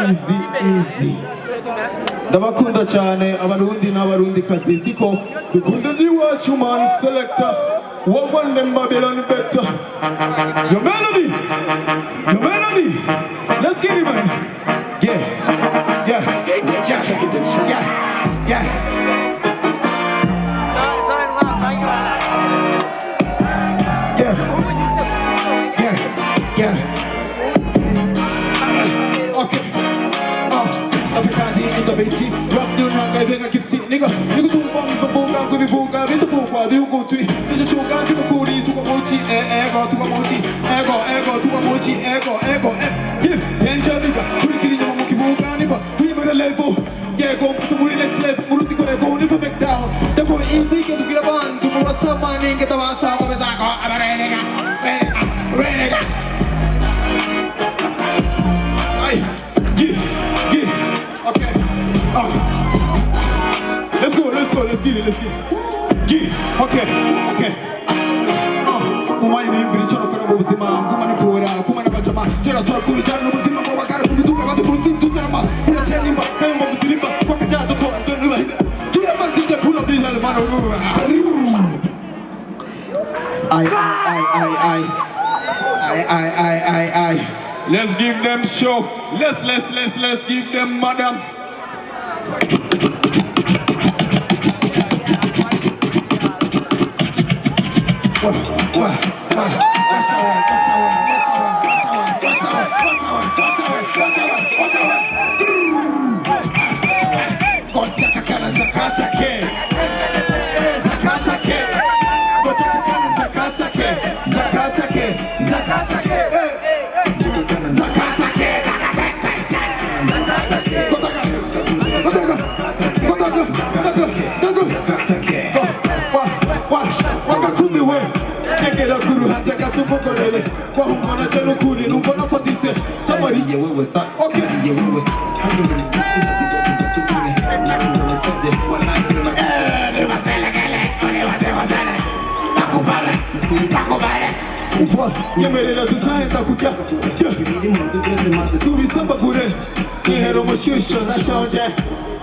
Eazy. Ndabakunda cyane abarundi n'abarundi kazi siko dukunda iwacu man selector one them Babylon better. Your melody, let's get it man. Yeah. Rock you now, I beg a gift, nigga. Nigga, two bombs for Boga, go be Boga, with the Boga, you go to it. There's a choke to the Kuri, to a mochi, ego, to a mochi, ego, to a mochi, ego. Yeah, Angelica, Kuriki, Moki Boga, Nipa, we made a level. Yeah, go to the next level, Muruti, go never back down. Then go easy, get to get a band, to Rasta mining, get the Vasa, of his Ago, Renega. Okay. Let's get it. Yeah, okay. Mama ni vile chana kona buzima, kuma ni pora, kuma ni bajama. Tera sora kubijana buzima, kwa bakara kubituka kwa tukurusi tutarama. Ina tenimba, kama mbudilimba, kwa kajado kwa tunuba. Kila bandija pula bila mano. I. Let's give them show. Let's give them madam. Kwa hungona chelo kuri numva nafatise samari yewe wesa okay yewe yemerera tuzahenda kujya tubisamba kure ihero mushusho nashonje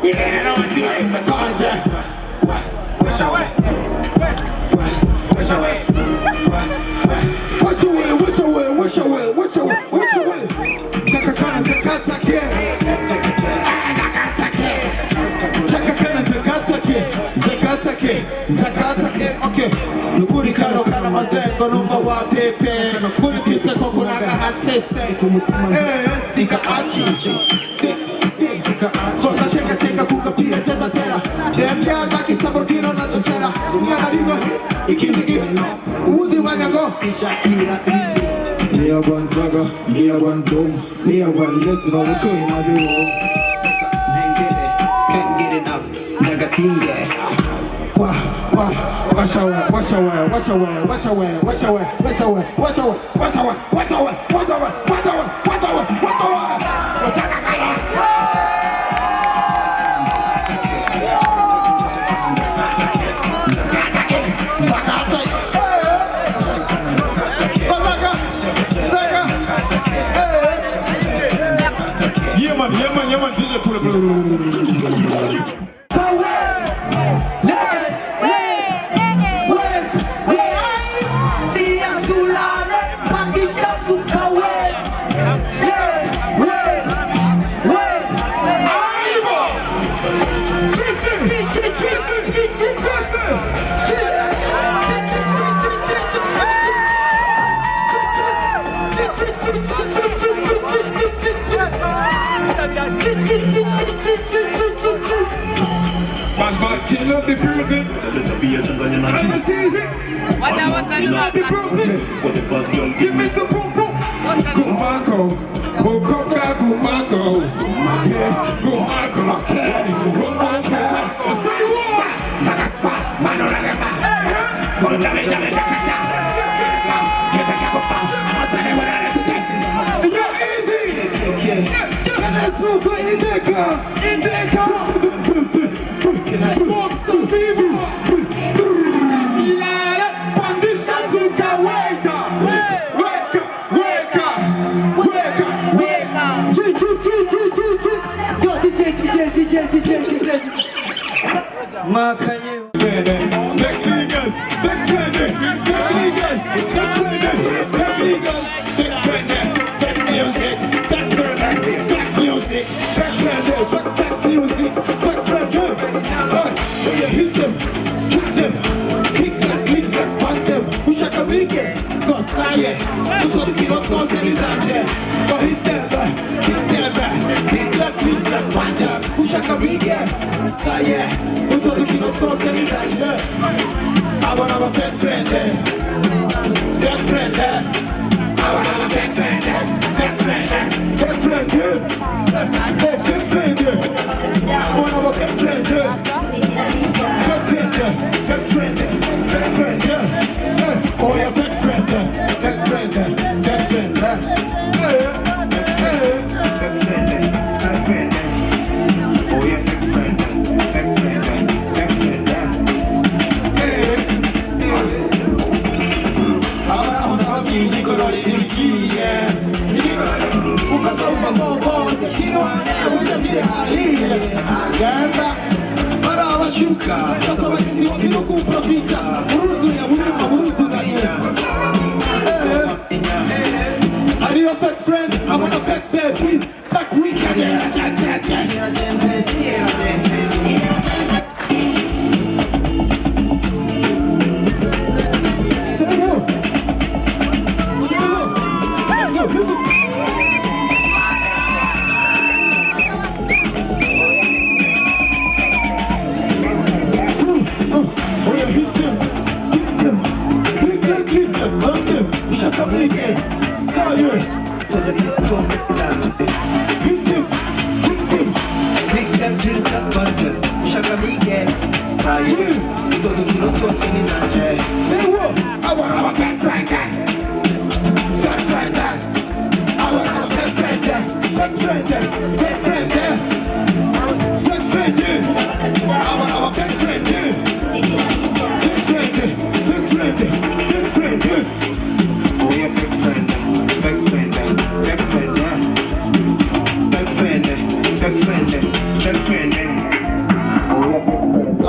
ihero mushusho konje Wash away. Chakakana takatake. Okay. Nukuri karo kana mazengo numva wa pepe. Nukuri kise koko naga hasese. Sika achi. Sika achi. Kota chenga kukapira jenda tera. Demya baki taborkino na chochera. Ngana ringo. Ikindigi. Udi wanyago. Ishakira Eazy. Me a one saga, me a one dome, me a one lesson, I will show you how to do. Can't get enough, negative. Wash Yeah, man, DJ pull up. Kill up the building. I'm a season. You know the building. Give me the boom boom. Go Marco. Say what? You're easy. Let's move in the car. Smoke some fever. Conditions of wake up. Makanye I wanna have a fake friend, fake friend, I wanna have a fake friend, fake friend, fake friend, fake friend, I wanna have a fake friend, fake friend, fake friend, fake friend, oh yeah, fake friend, fake friend, fake friend, fake friend, fake friend, oh yeah, fake friend, fake friend, fake friend. Are you a fake friend? I want a fake babe, please. Fake weekend.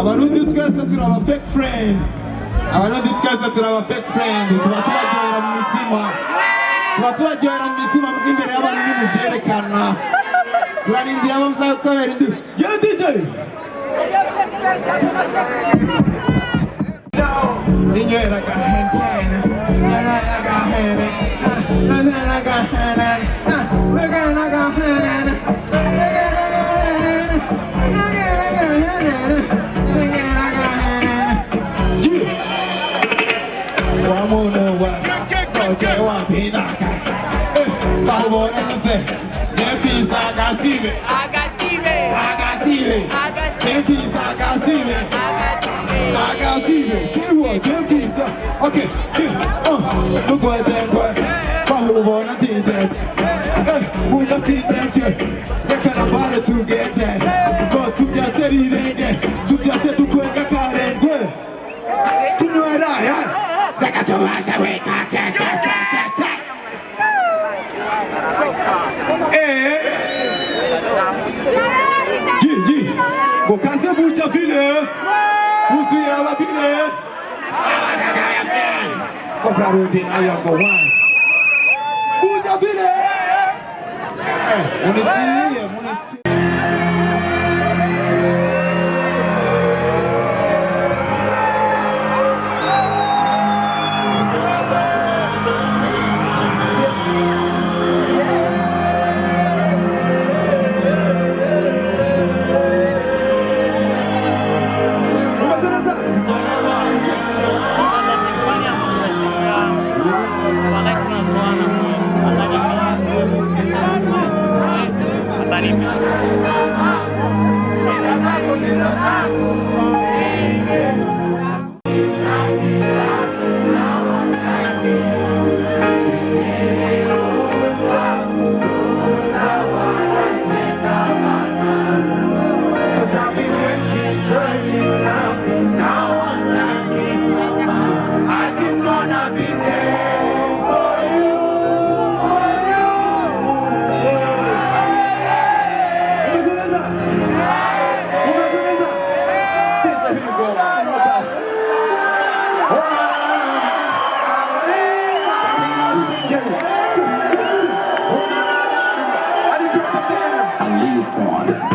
Abantu twese turi aba fake friends. Abantu twese turi aba fake friends. Tuba tubaryohera mu mitima. Tuba tubaryohera mu mitima imbere y'abantu nimuvyerekana. Turarindira abamuzakubera indi. Yo DJ. Ninywera ga hen. Yana ga hen. Yana ga hen. Yana ga hen. Okay, look what they're going. Follow on a thing that. We'll not see them shit. They can't about it to get that. But to just say it again. To just say to quick a car and go. To know it, I got to rise away. Go cancel Bucha Ville. Who's the other Ville? Oh, God, I am the one. Bucha Ville. elite one.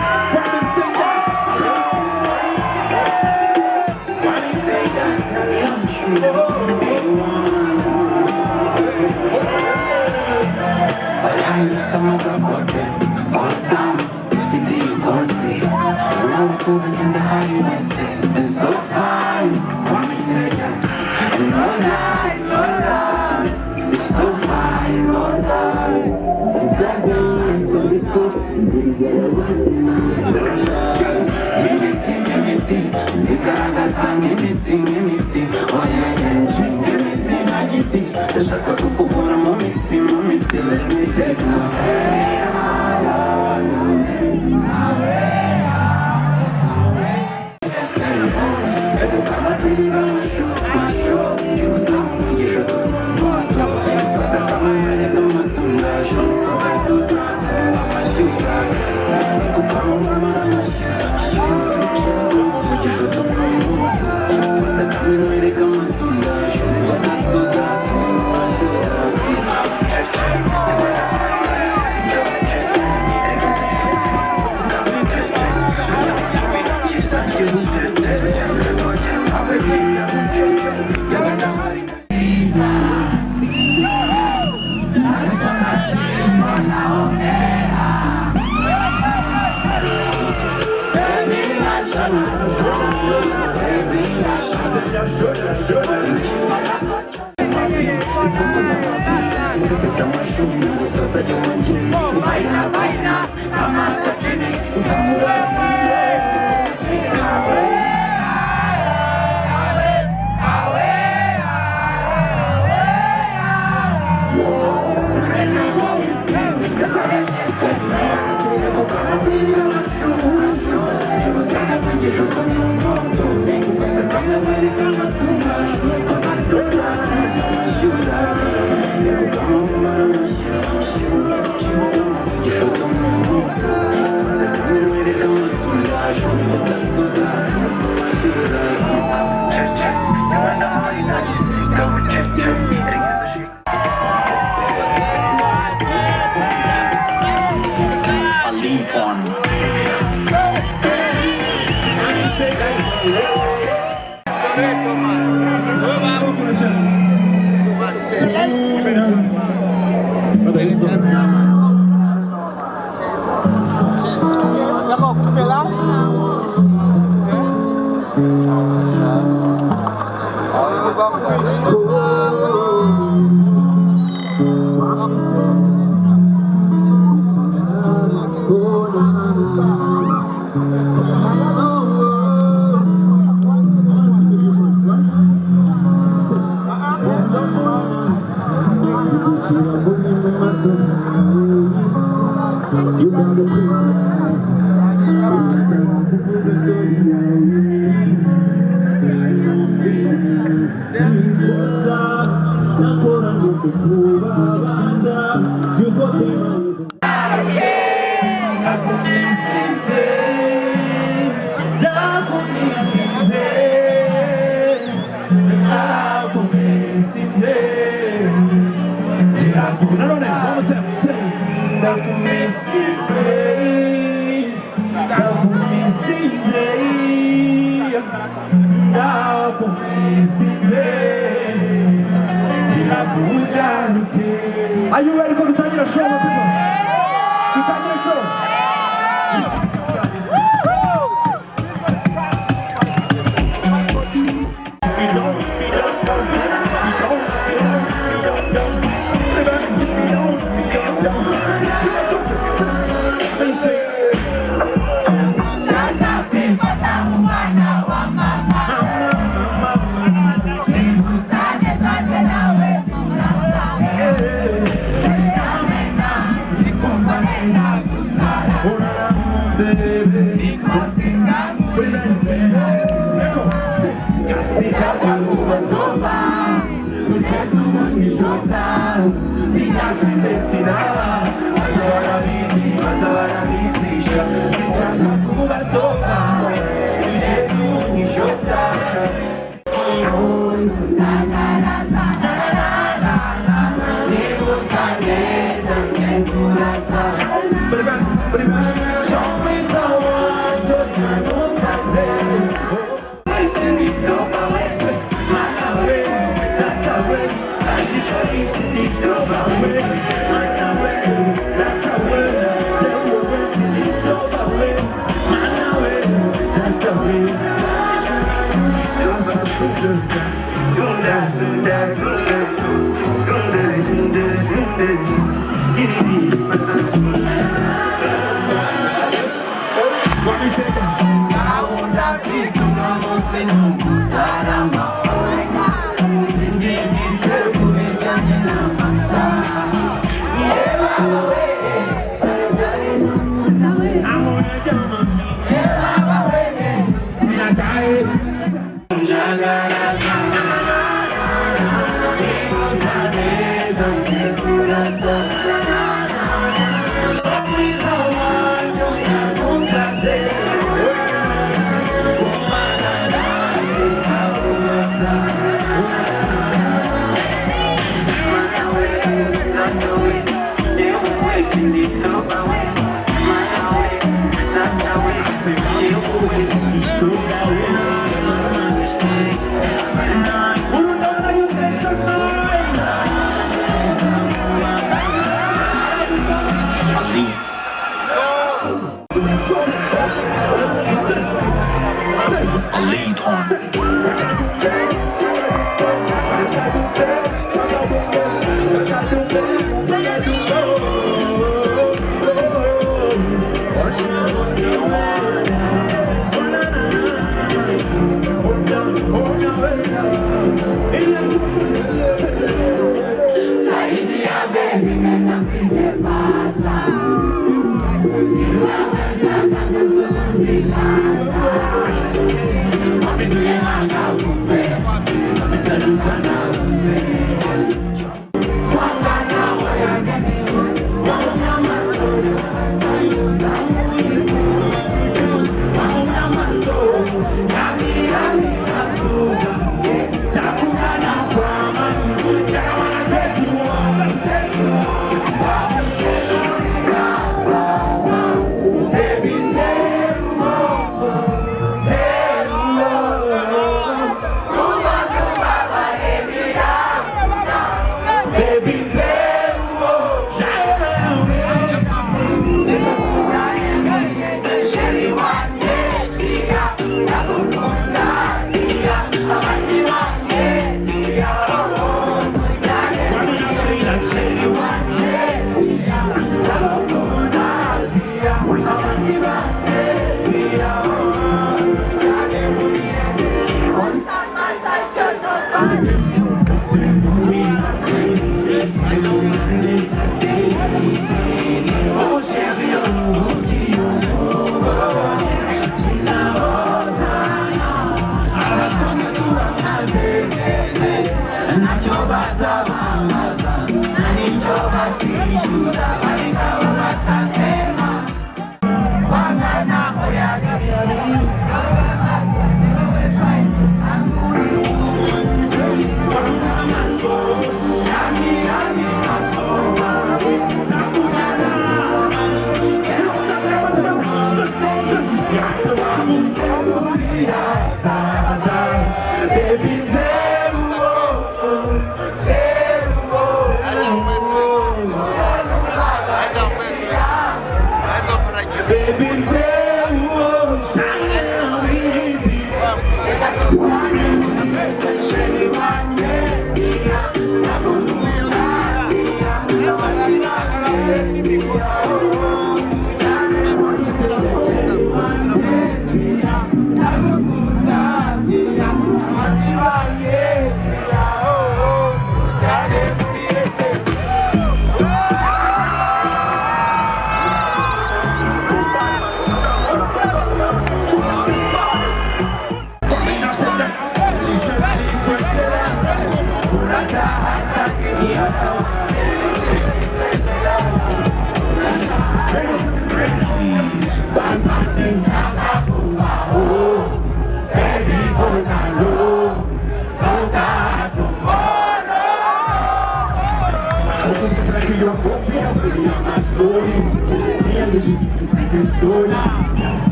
It's so fine, promise it, and no lie, it's so fine, no lie. Anything, oh yeah, anything, the shaka kuku for a moment, let me take my You got the pretty eyes. You got Are you ready for the Tanya show, my people? The Tanya show. But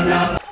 BANA